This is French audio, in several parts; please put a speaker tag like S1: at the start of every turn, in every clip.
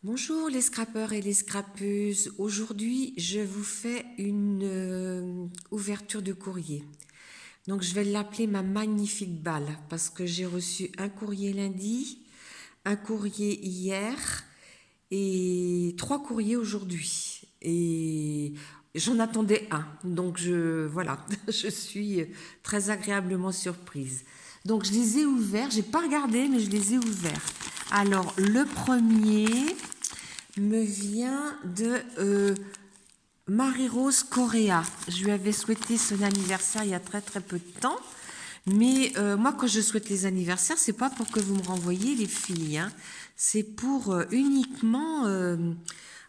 S1: Bonjour les scrappeurs et les scrappeuses. Aujourd'hui, je vous fais une ouverture de courrier. Donc, je vais l'appeler ma magnifique balle parce que j'ai reçu un courrier lundi, un courrier hier et 3 courriers aujourd'hui. Et j'en attendais un. Donc, voilà, je suis très agréablement surprise. Donc, je les ai ouverts. J'ai pas regardé, mais je les ai ouverts. Alors, le premier me vient de Marie-Rose Correa. Je lui avais souhaité son anniversaire il y a très très peu de temps. Mais moi, quand je souhaite les anniversaires, c'est pas pour que vous me renvoyiez les filles. Hein. C'est pour uniquement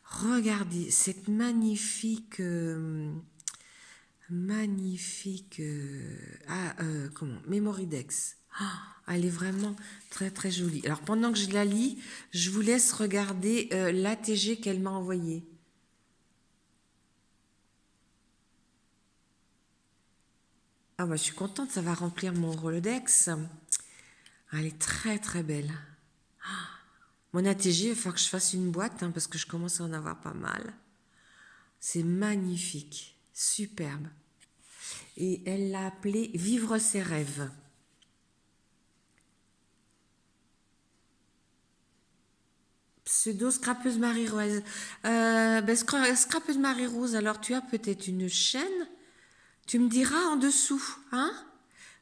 S1: regardez cette magnifique comment Memoridex. Elle est vraiment très très jolie. Alors pendant que je la lis, je vous laisse regarder l'ATG qu'elle m'a envoyé. Ah bah je suis contente, ça va remplir mon Rolodex. Elle est très très belle. Mon ATG, il va falloir que je fasse une boîte parce que je commence à en avoir pas mal. C'est magnifique, superbe. Et elle l'a appelé Vivre ses rêves. Pseudo Scrapeuse Marie-Rose. Scrapeuse Marie-Rose, alors tu as peut-être une chaîne. Tu me diras en dessous, hein?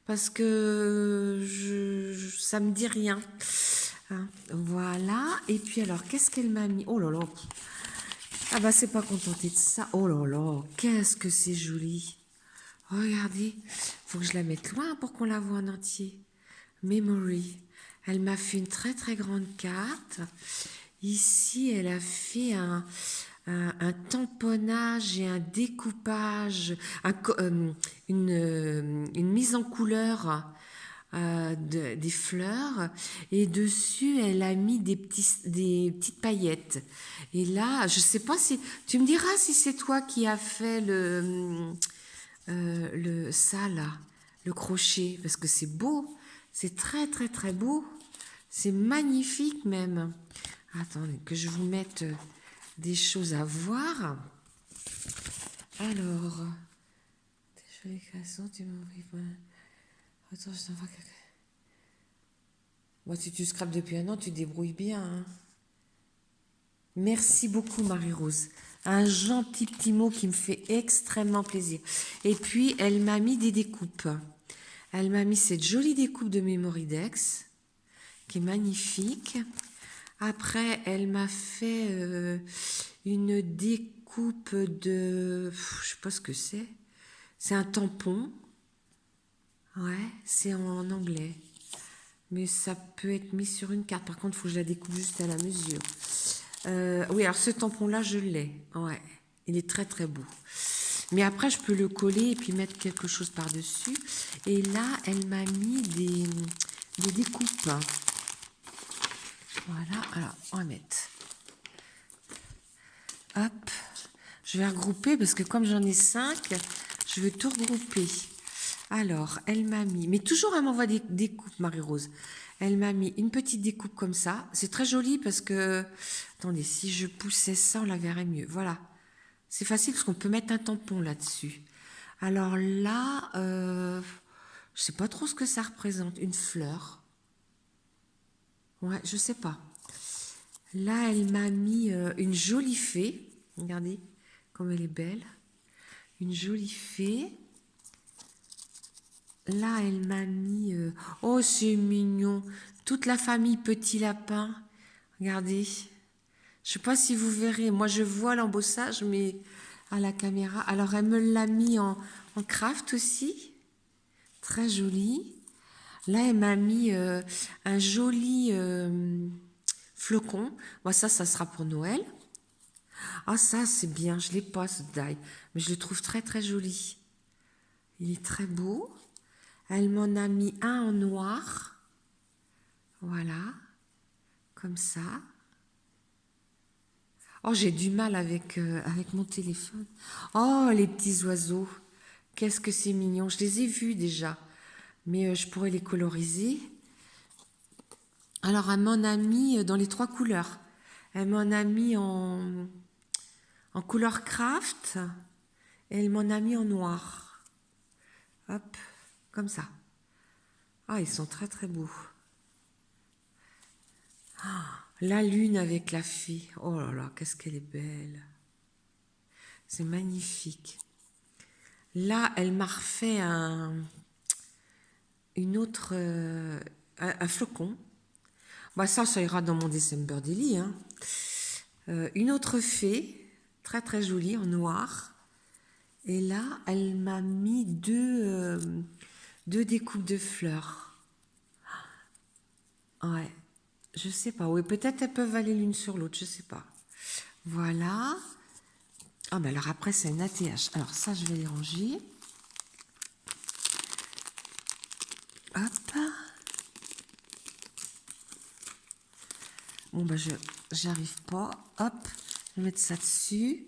S1: Parce que ça me dit rien. Hein, voilà. Et puis alors, qu'est-ce qu'elle m'a mis? Oh là là. Ah bah c'est pas contenté de ça. Oh là là, qu'est-ce que c'est joli. Regardez, faut que je la mette loin pour qu'on la voit en entier. Memory. Elle m'a fait une très très grande carte. Ici, elle a fait un tamponnage et un découpage, une mise en couleur des fleurs. Et dessus, elle a mis des petites paillettes. Et là, je sais pas si... Tu me diras si c'est toi qui as fait ça là, le crochet, parce que c'est beau, c'est très très très beau, c'est magnifique même. Attendez que je vous mette des choses à voir. Alors, des jolies créations, tu m'envoies pas. Attends, je t'envoie quelque... Moi, si tu scrapes depuis un an, tu te débrouilles bien. Hein. Merci beaucoup, Marie-Rose. Un gentil petit mot qui me fait extrêmement plaisir. Et puis, elle m'a mis des découpes. Elle m'a mis cette jolie découpe de Memoridex, qui est magnifique. Après, elle m'a fait une découpe de... je sais pas ce que c'est. C'est un tampon. Ouais, c'est en anglais. Mais ça peut être mis sur une carte. Par contre, il faut que je la découpe juste à la mesure. Oui, alors ce tampon-là, je l'ai. Ouais, il est très très beau. Mais après, je peux le coller et puis mettre quelque chose par-dessus. Et là, elle m'a mis des découpes. Voilà, alors on va mettre. Hop, je vais regrouper parce que comme j'en ai 5, je vais tout regrouper. Alors, elle m'a mis, mais toujours elle m'envoie des découpes, Marie-Rose. Elle m'a mis une petite découpe comme ça. C'est très joli parce que, attendez, si je poussais ça, on la verrait mieux. Voilà, c'est facile parce qu'on peut mettre un tampon là-dessus. Alors là, je sais pas trop ce que ça représente. Une fleur. Ouais, je sais pas. Là, elle m'a mis une jolie fée. Regardez comme elle est belle. Une jolie fée. Là, elle m'a mis... oh, c'est mignon. Toute la famille Petit Lapin. Regardez. Je sais pas si vous verrez. Moi, je vois l'embossage, mais à la caméra. Alors, elle me l'a mis en craft aussi. Très joli. Là, elle m'a mis un joli flocon. Moi, ça sera pour Noël. Ah, ça, c'est bien. Je ne l'ai pas, ce die. Mais je le trouve très, très joli. Il est très beau. Elle m'en a mis un en noir. Voilà. Comme ça. Oh, j'ai du mal avec mon téléphone. Oh, les petits oiseaux. Qu'est-ce que c'est mignon. Je les ai vus déjà. Mais je pourrais les coloriser. Alors, elle m'en a mis dans les 3 couleurs. Elle m'en a mis en couleur craft et elle m'en a mis en noir. Hop, comme ça. Ah, ils sont très très beaux. Ah, la lune avec la fée. Oh là là, qu'est-ce qu'elle est belle. C'est magnifique. Là, elle m'a refait un flocon. Bah ça ira dans mon December Daily. Hein. Une autre fée, très très jolie, en noir. Et là, elle m'a mis deux découpes de fleurs. Ouais, je sais pas. Oui, peut-être elles peuvent aller l'une sur l'autre, je sais pas. Voilà. Ah, ben alors après, c'est un ATH. Alors ça, je vais les ranger. Hop. Bon, ben j'arrive pas. Hop, je vais mettre ça dessus.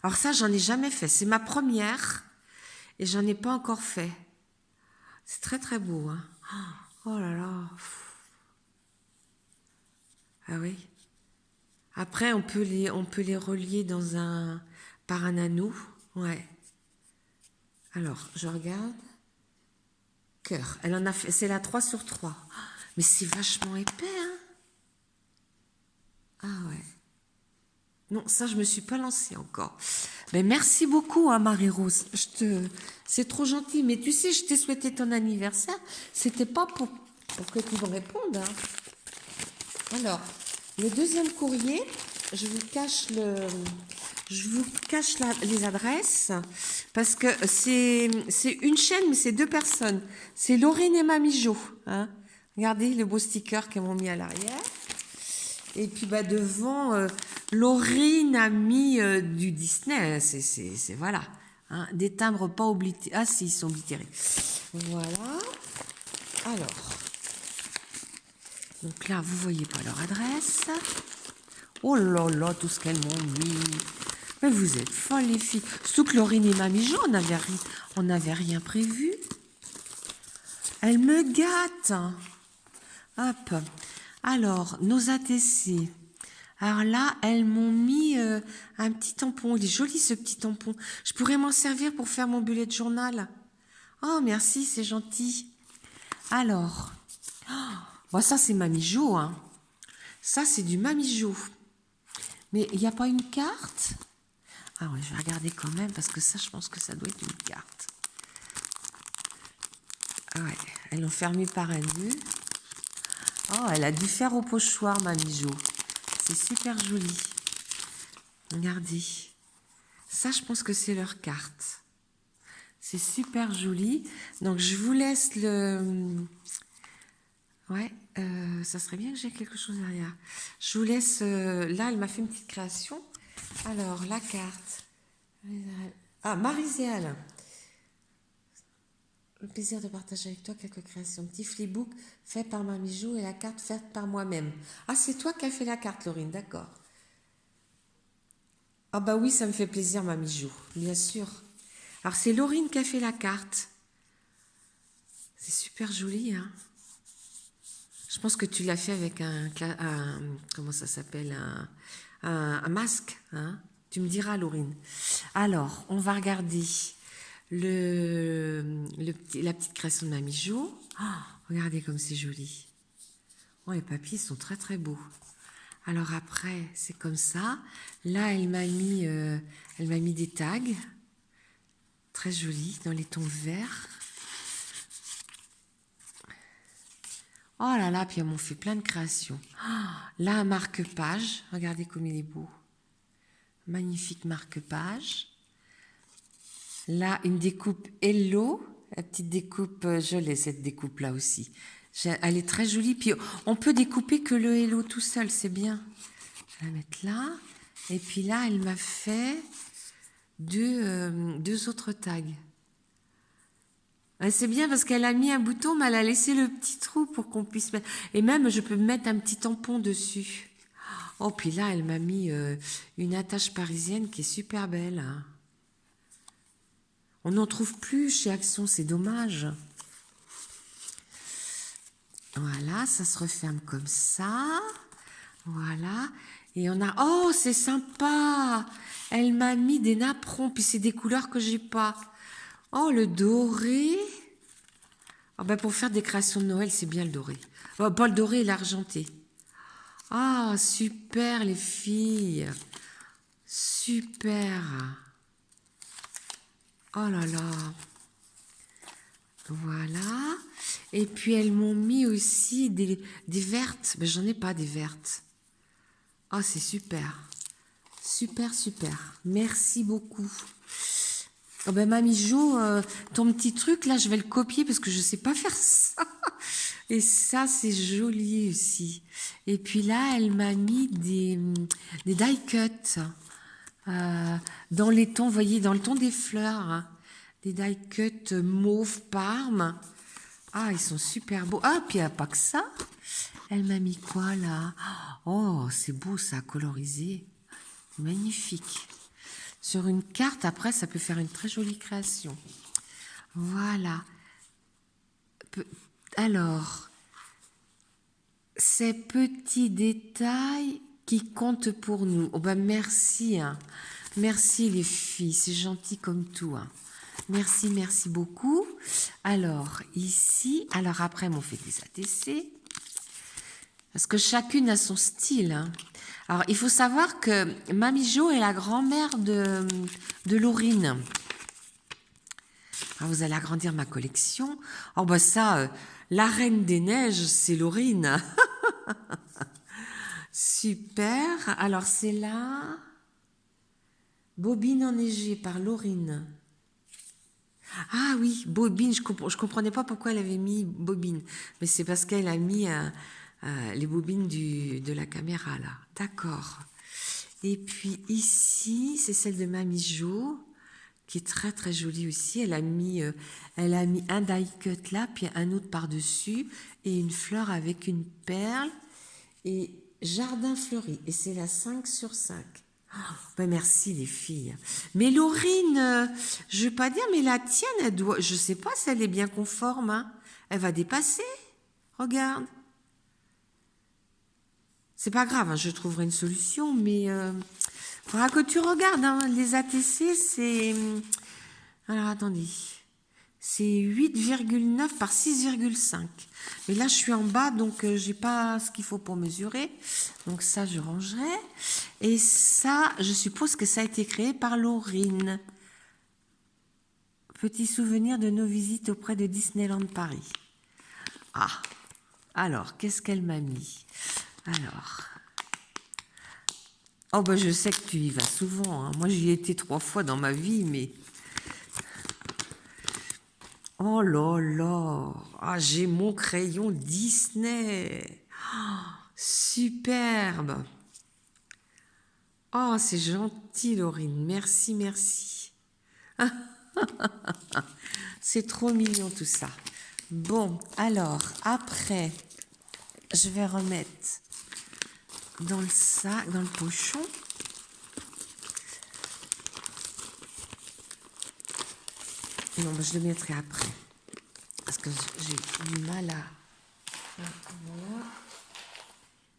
S1: Alors ça, j'en ai jamais fait. C'est ma première et j'en ai pas encore fait. C'est très très beau. Hein. Oh là là. Ah oui. Après, on peut les relier par un anneau. Ouais. Alors, je regarde. Cœur. Elle en a fait. C'est la 3 sur 3. Mais c'est vachement épais, hein. Ah ouais. Non, ça, je me suis pas lancée encore. Mais merci beaucoup, hein, Marie-Rose. C'est trop gentil. Mais tu sais, je t'ai souhaité ton anniversaire. C'était pas pour que tu me répondes. Hein. Alors, le deuxième courrier, je vous cache les adresses parce que c'est une chaîne, mais c'est deux personnes. C'est Laurine et Mamie Jo. Hein. Regardez le beau sticker qu'elles m'ont mis à l'arrière. Et puis bah, devant, Laurine a mis du Disney. C'est voilà. Hein, des timbres pas oblitérés. Ah si, ils sont oblitérés. Voilà. Alors. Donc là, vous voyez pas leur adresse. Oh là là, tout ce qu'elles m'ont mis. Mais vous êtes folles, les filles. Surtout que Laurine et Mamie Jo, on n'avait rien prévu. Elles me gâtent. Hop. Alors, nos ATC. Alors là, elles m'ont mis un petit tampon. Il est joli, ce petit tampon. Je pourrais m'en servir pour faire mon bullet journal. Oh, merci, c'est gentil. Alors, bon, ça, c'est Mamie Jo. Hein. Ça, c'est du Mamie Jo. Mais il n'y a pas une carte? Ah ouais, je vais regarder quand même, parce que ça, je pense que ça doit être une carte. Ah ouais, elles l'ont fermée par un nœud. Oh, elle a dû faire au pochoir, Mamie Jo. C'est super joli. Regardez. Ça, je pense que c'est leur carte. C'est super joli. Donc, je vous laisse le... Ouais, ça serait bien que j'ai quelque chose derrière. Je vous laisse... là, elle m'a fait une petite création. Alors, la carte. Ah, Marie-Zéal. Le plaisir de partager avec toi quelques créations. Petit flipbook fait par Mamie Jo et la carte faite par moi-même. Ah, c'est toi qui as fait la carte, Laurine, d'accord. Ah bah oui, ça me fait plaisir, Mamie Jo, bien sûr. Alors, c'est Laurine qui a fait la carte. C'est super joli, hein. Je pense que tu l'as fait avec comment ça s'appelle, un masque, hein. Tu me diras, Laurine. Alors, on va regarder la petite création de Mamie Jo. Oh, regardez comme c'est joli. Oh, les papiers sont très très beaux. Alors après, c'est comme ça. Là, elle m'a mis des tags. Très jolis, dans les tons verts. Oh là là, puis elles m'ont fait plein de créations. Oh, là, un marque-page. Regardez comme il est beau. Magnifique marque-page. Là, une découpe Hello. La petite découpe, je l'ai cette découpe-là aussi. Elle est très jolie. Puis, on peut découper que le Hello tout seul, c'est bien. Je vais la mettre là. Et puis là, elle m'a fait deux autres tags. C'est bien parce qu'elle a mis un bouton, mais elle a laissé le petit trou pour qu'on puisse mettre. Et même, je peux mettre un petit tampon dessus. Oh, puis là, elle m'a mis une attache parisienne qui est super belle. Hein. On n'en trouve plus chez Action, c'est dommage. Voilà, ça se referme comme ça. Voilà. Et on a... Oh, c'est sympa. Elle m'a mis des napperons, puis c'est des couleurs que j'ai pas. Oh, le doré. Ah ben pour faire des créations de Noël, c'est bien le doré. Oh, pas le doré, l'argenté. Ah, super les filles. Super. Oh là là. Voilà. Et puis elles m'ont mis aussi des vertes. Ben, j'en ai pas des vertes. Oh, c'est super. Super, super. Merci beaucoup. Oh ben, Mamie Jo, ton petit truc là, je vais le copier parce que je sais pas faire ça. Et ça, c'est joli aussi. Et puis là, elle m'a mis des die cuts dans les tons, vous voyez, dans le ton des fleurs. Hein. Des die cuts mauve parme. Ah, ils sont super beaux. Ah, puis il n'y a pas que ça. Elle m'a mis quoi là? Oh, c'est beau ça, colorisé. Magnifique. Sur une carte, après, ça peut faire une très jolie création. Voilà. Alors, ces petits détails qui comptent pour nous. Oh ben merci, hein. Merci les filles, c'est gentil comme tout. Hein. Merci, merci beaucoup. Alors, ici, alors après, on fait des ATC. Parce que chacune a son style. Hein. Alors, il faut savoir que Mamie Jo est la grand-mère de Laurine. Alors, vous allez agrandir ma collection. Oh, bah ça, la Reine des Neiges, c'est Laurine. Super. Alors, c'est là. Bobine enneigée par Laurine. Ah oui, Bobine, je comprenais pas pourquoi elle avait mis Bobine. Mais c'est parce qu'elle a mis les bobines de la caméra, là. D'accord. Et puis ici, c'est celle de Mamie Jo, qui est très très jolie aussi. Elle a mis un die cut là, puis un autre par-dessus, et une fleur avec une perle, et jardin fleuri. Et c'est la 5/5. Ben merci les filles. Mais Laurine, je veux pas dire, mais la tienne, elle doit, je sais pas si elle est bien conforme. Hein. Elle va dépasser. Regarde. C'est pas grave, hein, je trouverai une solution, mais faudra que tu regardes. Hein, les ATC, c'est... Alors attendez. C'est 8,9 par 6,5. Mais là, je suis en bas, donc j'ai pas ce qu'il faut pour mesurer. Donc ça, je rangerai. Et ça, je suppose que ça a été créé par Laurine. Petit souvenir de nos visites auprès de Disneyland Paris. Ah, alors, qu'est-ce qu'elle m'a mis? Alors... Oh ben je sais que tu y vas souvent. Hein. Moi, j'y ai été 3 fois dans ma vie, mais... Oh là là, ah, j'ai mon crayon Disney. Oh, superbe. Oh, c'est gentil, Laurine. Merci, merci. C'est trop mignon tout ça. Bon, alors, après, je vais remettre dans le sac, dans le pochon. Non, ben, je le mettrai après. Parce que j'ai du mal à... Voilà.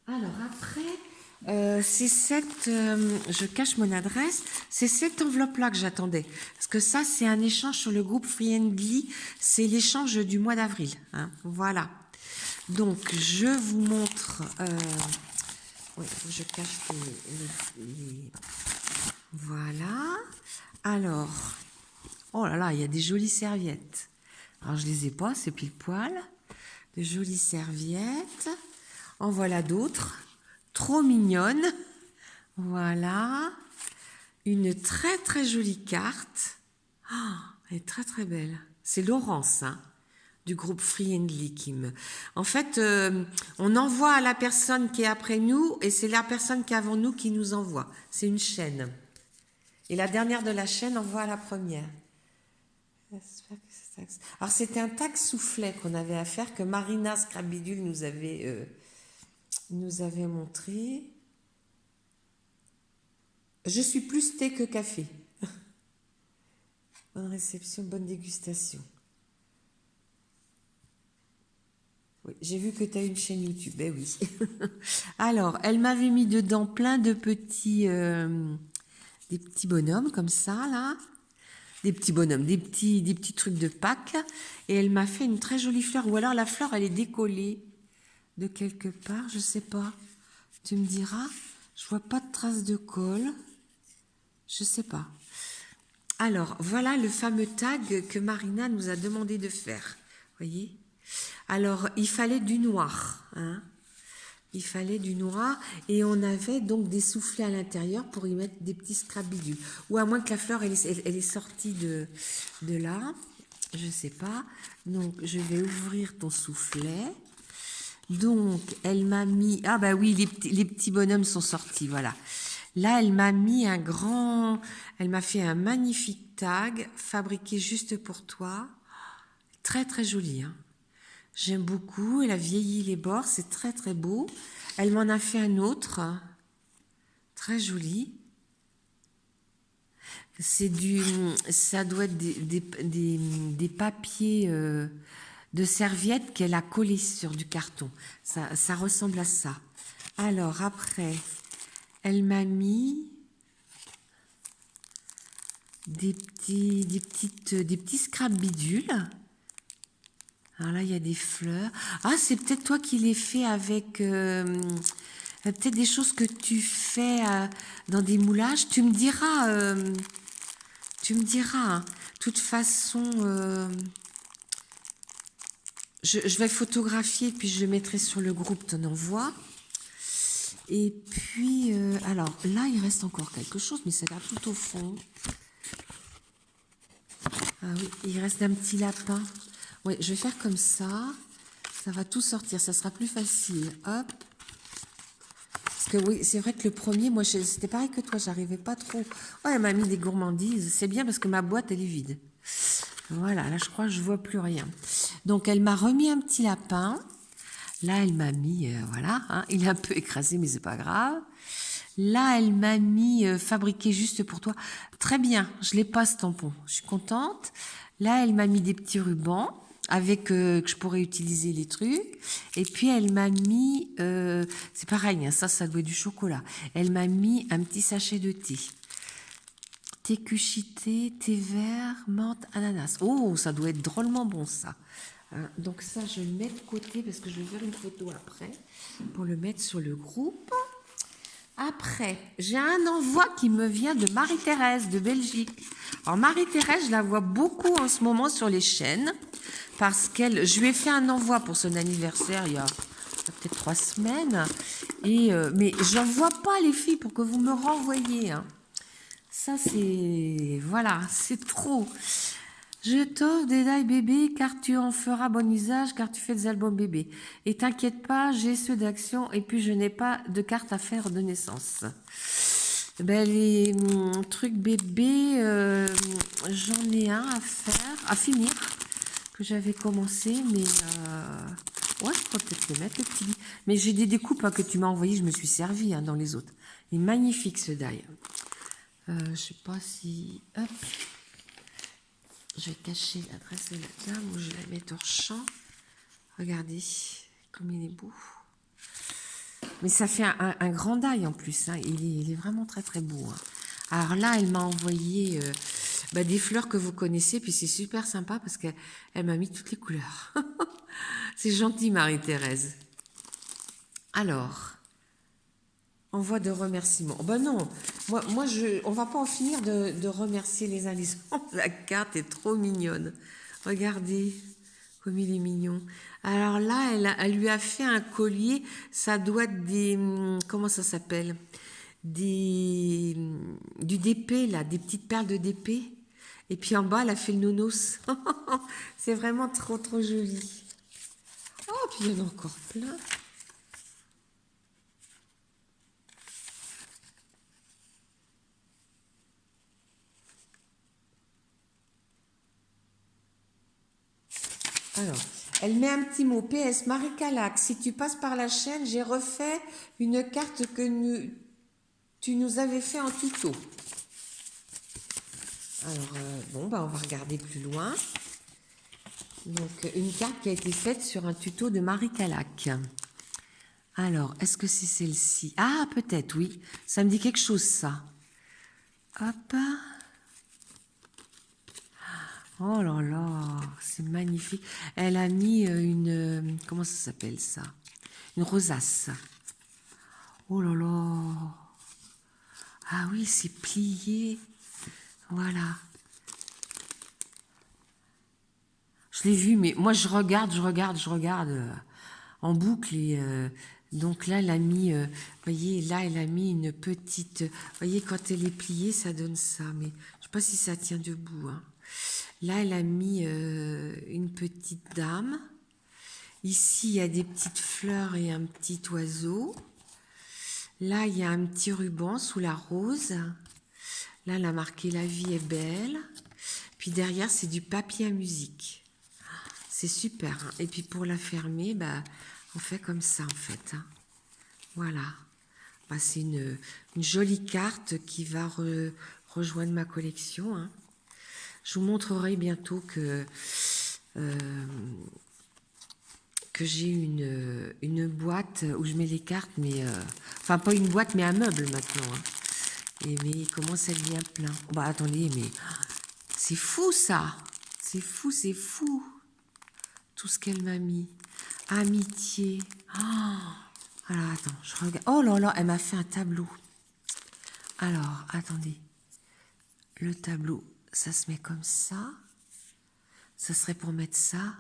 S1: Alors après, c'est cette... je cache mon adresse. C'est cette enveloppe-là que j'attendais. Parce que ça, c'est un échange sur le groupe Friendly. C'est l'échange du mois d'avril. Hein. Voilà. Donc, je vous montre... oui, je cache les... Voilà. Alors... Oh là là, il y a des jolies serviettes. Alors, je les ai pas, c'est pile poil. De jolies serviettes. En voilà d'autres. Trop mignonnes. Voilà. Une très très jolie carte. Oh, elle est très très belle. C'est Laurence, hein, du groupe Friendly qui me... En fait, on envoie à la personne qui est après nous et c'est la personne qui est avant nous qui nous envoie. C'est une chaîne. Et la dernière de la chaîne envoie à la première. Alors, c'était un tag soufflet qu'on avait à faire que Marina Scrabidule nous avait montré. Je suis plus thé que café. Bonne réception, bonne dégustation. Oui, j'ai vu que tu as une chaîne YouTube. Ben oui. Alors, elle m'avait mis dedans plein de des petits bonhommes comme ça, là. Des petits bonhommes, des petits trucs de Pâques. Et elle m'a fait une très jolie fleur. Ou alors la fleur, elle est décollée de quelque part, je sais pas. Tu me diras. Je vois pas de traces de colle. Je sais pas. Alors, voilà le fameux tag que Marina nous a demandé de faire. Voyez? Alors, il fallait du noir, hein. Il fallait du noir et on avait donc des soufflets à l'intérieur pour y mettre des petits scrabidules. Ou à moins que la fleur, elle est sortie de là. Je sais pas. Donc, je vais ouvrir ton soufflet. Donc, elle m'a mis... Ah bah oui, les petits bonhommes sont sortis, voilà. Là, elle m'a mis un grand... Elle m'a fait un magnifique tag fabriqué juste pour toi. Très, très joli, hein. J'aime beaucoup. Elle a vieilli les bords, c'est très, très beau. Elle m'en a fait un autre, très joli. Ça doit être des papiers de serviettes qu'elle a collés sur du carton. Ça ressemble à ça. Alors après, elle m'a mis des petits scrap-bidules. Alors là, il y a des fleurs. Ah, c'est peut-être toi qui les fais avec... peut-être des choses que tu fais dans des moulages. Tu me diras... hein. De toute façon, je vais photographier puis je le mettrai sur le groupe, t'en envoies. Et puis, alors là, il reste encore quelque chose, mais c'est là tout au fond. Ah oui, il reste un petit lapin. Oui, je vais faire comme ça. Ça va tout sortir, ça sera plus facile. Hop. Parce que oui, c'est vrai que le premier, moi, c'était pareil que toi, j'arrivais pas trop. Oh, elle m'a mis des gourmandises. C'est bien parce que ma boîte, elle est vide. Voilà, là, je crois que je vois plus rien. Donc, elle m'a remis un petit lapin. Là, elle m'a mis, voilà, hein, il est un peu écrasé, mais c'est pas grave. Là, elle m'a mis fabriqué juste pour toi. Très bien, je l'ai pas ce tampon. Je suis contente. Là, elle m'a mis des petits rubans avec que je pourrais utiliser les trucs. Et puis, elle m'a mis, c'est pareil, hein, ça doit être du chocolat. Elle m'a mis un petit sachet de thé. Thé cuchité, thé vert, menthe, ananas. Oh, ça doit être drôlement bon, ça. Hein, donc ça, je le mets de côté parce que je vais faire une photo après pour le mettre sur le groupe. Après, j'ai un envoi qui me vient de Marie-Thérèse de Belgique. Alors Marie-Thérèse, je la vois beaucoup en ce moment sur les chaînes parce je lui ai fait un envoi pour son anniversaire il y a peut-être 3 semaines. Mais j'en vois pas les filles pour que vous me renvoyiez, hein. Ça c'est... Voilà, c'est trop. Je t'offre des dailles bébé car tu en feras bon usage car tu fais des albums bébé. Et t'inquiète pas, j'ai ceux d'action et puis je n'ai pas de carte à faire de naissance. Ben, les trucs bébé, j'en ai un à faire, à finir, que j'avais commencé, mais ouais, je pourrais peut-être le mettre, le petit. Mais j'ai des découpes hein, que tu m'as envoyées, je me suis servie hein, dans les autres. Il est magnifique ce die. Je sais pas si... Hop. Je vais cacher l'adresse de la dame où je vais la mettre hors champ. Regardez comme il est beau. Mais ça fait un grand die en plus. Hein. Il est vraiment très très beau. Hein. Alors là, elle m'a envoyé des fleurs que vous connaissez. Puis c'est super sympa parce qu'elle m'a mis toutes les couleurs. C'est gentil Marie-Thérèse. Alors... Envoi de remerciements. Ben non, on va pas en finir de remercier les uns les autres. La carte est trop mignonne. Regardez comme il est mignon. Alors là, elle lui a fait un collier. Ça doit être des... Comment ça s'appelle? Du DP, là, des petites perles de DP. Et puis en bas, elle a fait le nounours. C'est vraiment trop, trop joli. Oh, puis il y en a encore plein. Alors, elle met un petit mot. PS, Marie Calac, si tu passes par la chaîne, j'ai refait une carte que tu nous avais fait en tuto. Alors, on va regarder plus loin. Donc, une carte qui a été faite sur un tuto de Marie Calac. Alors, est-ce que c'est celle-ci? Ah, peut-être, oui. Ça me dit quelque chose, ça. Hop. Oh là là, c'est magnifique. Elle a mis comment ça s'appelle, ça? Une rosace. Oh là là. Ah oui, c'est plié. Voilà. Je l'ai vu, mais moi je regarde en boucle et donc là elle a mis, voyez, là elle a mis une petite, voyez quand elle est pliée ça donne ça, mais je sais pas si ça tient debout. Hein. Là elle a mis une petite dame. Ici il y a des petites fleurs et un petit oiseau. Là il y a un petit ruban sous la rose. Là elle a marqué la vie est belle. Puis derrière c'est du papier à musique. C'est super. Hein. Et puis pour la fermer, bah, on fait comme ça en fait. Hein. Voilà. Bah, c'est une jolie carte qui va rejoindre ma collection. Hein. Je vous montrerai bientôt que j'ai une boîte où je mets les cartes, mais enfin pas une boîte, mais un meuble maintenant. Hein. Et mais il commence à devenir plein. Bah attendez, mais c'est fou ça. C'est fou, c'est fou. Tout ce qu'elle m'a mis. Amitié. Oh, alors, attends, je regarde. Oh là là, elle m'a fait un tableau. Alors, attendez. Le tableau, ça se met comme ça. Ça serait pour mettre ça.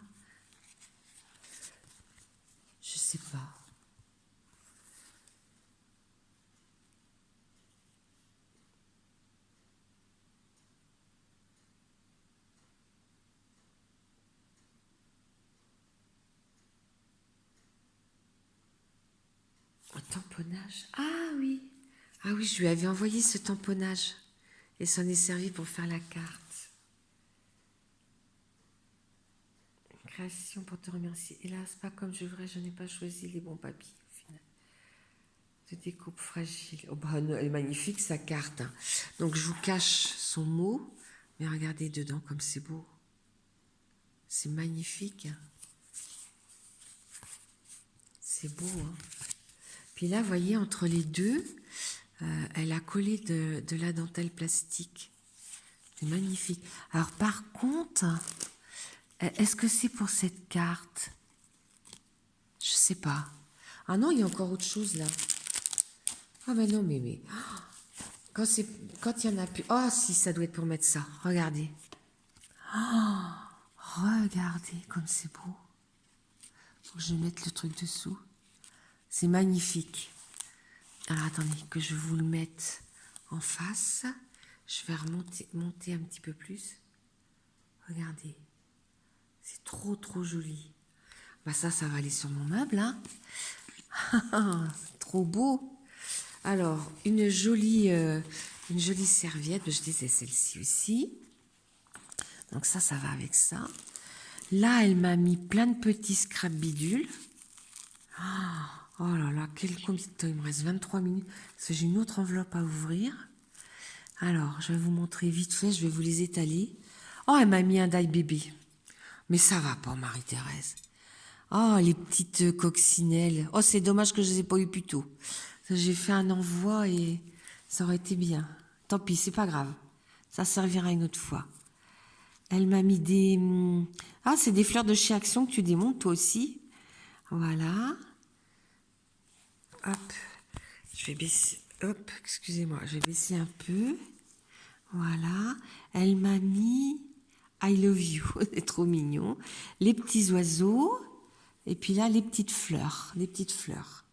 S1: Je sais pas. Un tamponnage. Ah oui. Ah oui, je lui avais envoyé ce tamponnage. Et ça en est servi pour faire la carte. Création pour te remercier. Hélas, pas comme je voudrais, je n'ai pas choisi les bons papiers au final. De découpe fragile. Oh bah, elle est magnifique sa carte. Hein. Donc je vous cache son mot. Mais regardez dedans comme c'est beau. C'est magnifique. Hein. C'est beau. Hein. Puis là, vous voyez, entre les deux, elle a collé de la dentelle plastique. C'est magnifique. Alors par contre, est-ce que c'est pour cette carte? Je sais pas. Ah non, il y a encore autre chose là. Ah ben non, mais quand il y en a plus. Oh si, ça doit être pour mettre ça. Regardez. Oh, regardez comme c'est beau. Faut que je mette le truc dessous. C'est magnifique. Alors attendez, que je vous le mette en face. Je vais monter un petit peu plus. Regardez. C'est trop trop joli. Bah ça va aller sur mon meuble. Hein. C'est trop beau. Alors, une jolie serviette. Je disais celle-ci aussi. Donc ça va avec ça. Là, elle m'a mis plein de petits scrap bidules. Oh là là, combien de temps il me reste? 23 minutes. Parce que j'ai une autre enveloppe à ouvrir. Alors, je vais vous montrer vite fait, je vais vous les étaler. Oh, elle m'a mis un die bébé. Mais ça va pas, Marie-Thérèse. Oh, les petites coccinelles. Oh, c'est dommage que je les ai pas eues plus tôt. J'ai fait un envoi et ça aurait été bien. Tant pis, c'est pas grave. Ça servira une autre fois. Elle m'a mis des... Ah, c'est des fleurs de chez Action que tu démontes, toi aussi. Voilà. Hop. Je vais baisser... Hop, excusez-moi. Je vais baisser un peu. Voilà. Elle m'a mis... I love you. C'est trop mignon. Les petits oiseaux. Et puis là, les petites fleurs. Les petites fleurs.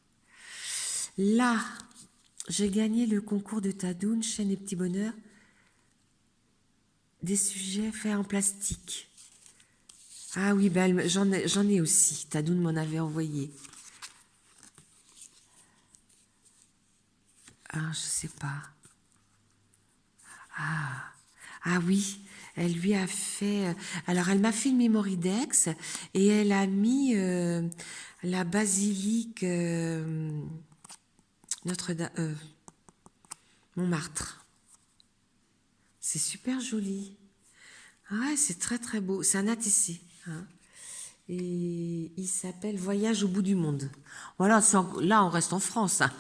S1: Là, j'ai gagné le concours de Tadoun, chaîne et petits bonheurs. Des sujets faits en plastique. Ah oui, ben j'en ai aussi. Tadoun m'en avait envoyé. Ah, je sais pas. Ah oui, elle lui a fait... Alors, elle m'a fait une mémoridex et elle a mis la basilique Notre-Dame... Montmartre. C'est super joli. Ah ouais, c'est très très beau. C'est un ATC. Hein. Et il s'appelle Voyage au bout du monde. Voilà, là on reste en France. Hein.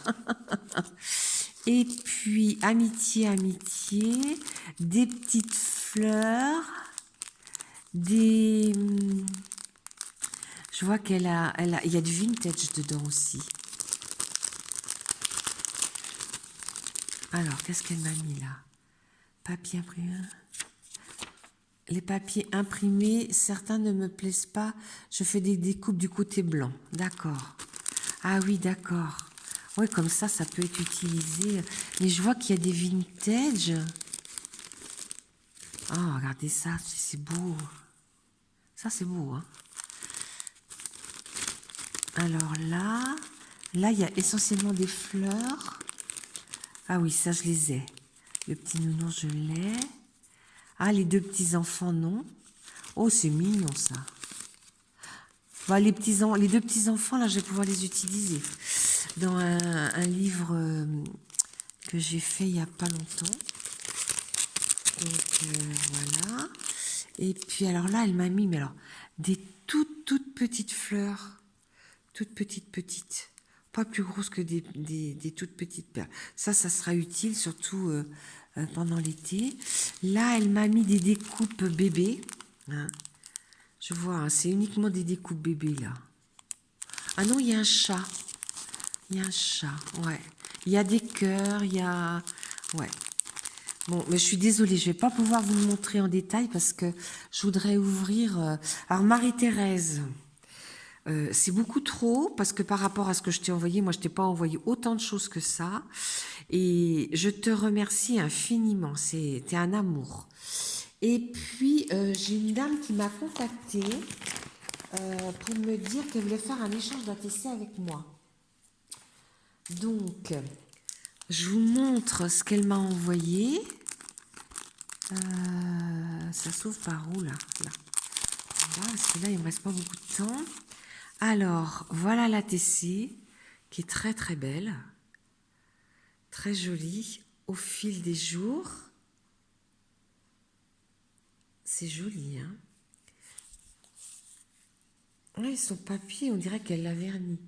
S1: Et puis amitié, amitié, des petites fleurs, des... Je vois il y a du vintage dedans aussi. Alors, qu'est-ce qu'elle m'a mis là? Papier imprimé. Les papiers imprimés, certains ne me plaisent pas. Je fais des découpes du côté blanc. D'accord. Ah oui, d'accord. Oui, comme ça peut être utilisé. Mais je vois qu'il y a des vintage. Oh, regardez ça, c'est beau. Ça, c'est beau, hein. Alors là, il y a essentiellement des fleurs. Ah oui, ça, je les ai. Le petit nounours, je l'ai. Ah, les deux petits enfants, non. Oh, c'est mignon, ça. Bah, les deux petits enfants, là, je vais pouvoir les utiliser. Dans un livre que j'ai fait il n'y a pas longtemps. Donc, voilà. Et puis, alors là, elle m'a mis, mais alors, des toutes petites fleurs. Toutes petites. Pas plus grosses que des toutes petites perles. Ça sera utile, surtout pendant l'été. Là, elle m'a mis des découpes bébés. Hein. Je vois, hein, c'est uniquement des découpes bébés, là. Ah non, il y a un chat. Il y a un chat, ouais. Il y a des cœurs, il y a... Ouais. Bon, mais je suis désolée, je vais pas pouvoir vous le montrer en détail parce que je voudrais ouvrir... Alors, Marie-Thérèse, c'est beaucoup trop parce que par rapport à ce que je t'ai envoyé, moi, je t'ai pas envoyé autant de choses que ça. Et je te remercie infiniment, t'es un amour. Et puis, j'ai une dame qui m'a contactée pour me dire qu'elle voulait faire un échange d'ATC avec moi. Donc, je vous montre ce qu'elle m'a envoyé. Ça s'ouvre par où, là, voilà, parce que là, il ne me reste pas beaucoup de temps. Alors, voilà l'ATC, qui est très, très belle. Très jolie, au fil des jours. C'est joli, hein. Oui, son papier, on dirait qu'elle l'a verni.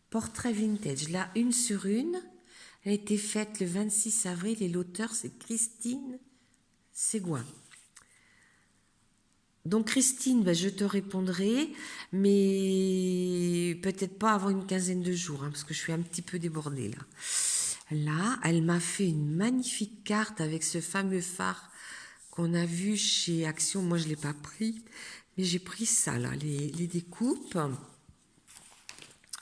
S1: Portrait vintage, là, 1/1. Elle a été faite le 26 avril et l'auteur, c'est Christine Ségouin. Donc, Christine, ben, je te répondrai, mais peut-être pas avant une quinzaine de jours, hein, parce que je suis un petit peu débordée, là. Là, elle m'a fait une magnifique carte avec ce fameux phare qu'on a vu chez Action. Moi, je ne l'ai pas pris, mais j'ai pris ça, là, les découpes.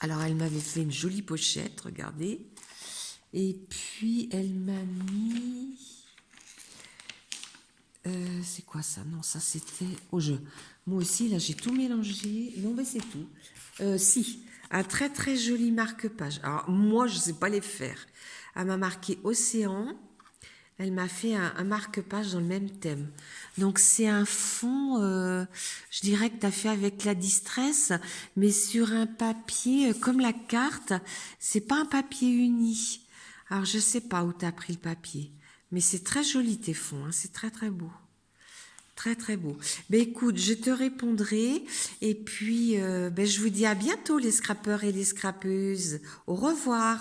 S1: Alors, elle m'avait fait une jolie pochette, regardez. Et puis, elle m'a mis... c'est quoi ça? Non, ça, c'était au jeu. Moi aussi, là, j'ai tout mélangé. Non, mais c'est tout. Si, un très, très joli marque-page. Alors, moi, je ne sais pas les faire. Elle m'a marqué Océan. Elle m'a fait un marque-page dans le même thème. Donc, c'est un fond, je dirais que tu as fait avec la distress, mais sur un papier, comme la carte, c'est pas un papier uni. Alors, je sais pas où tu as pris le papier, mais c'est très joli tes fonds, hein, c'est très, très beau. Très, très beau. Ben, écoute, je te répondrai, et puis, je vous dis à bientôt, les scrappeurs et les scrappeuses. Au revoir.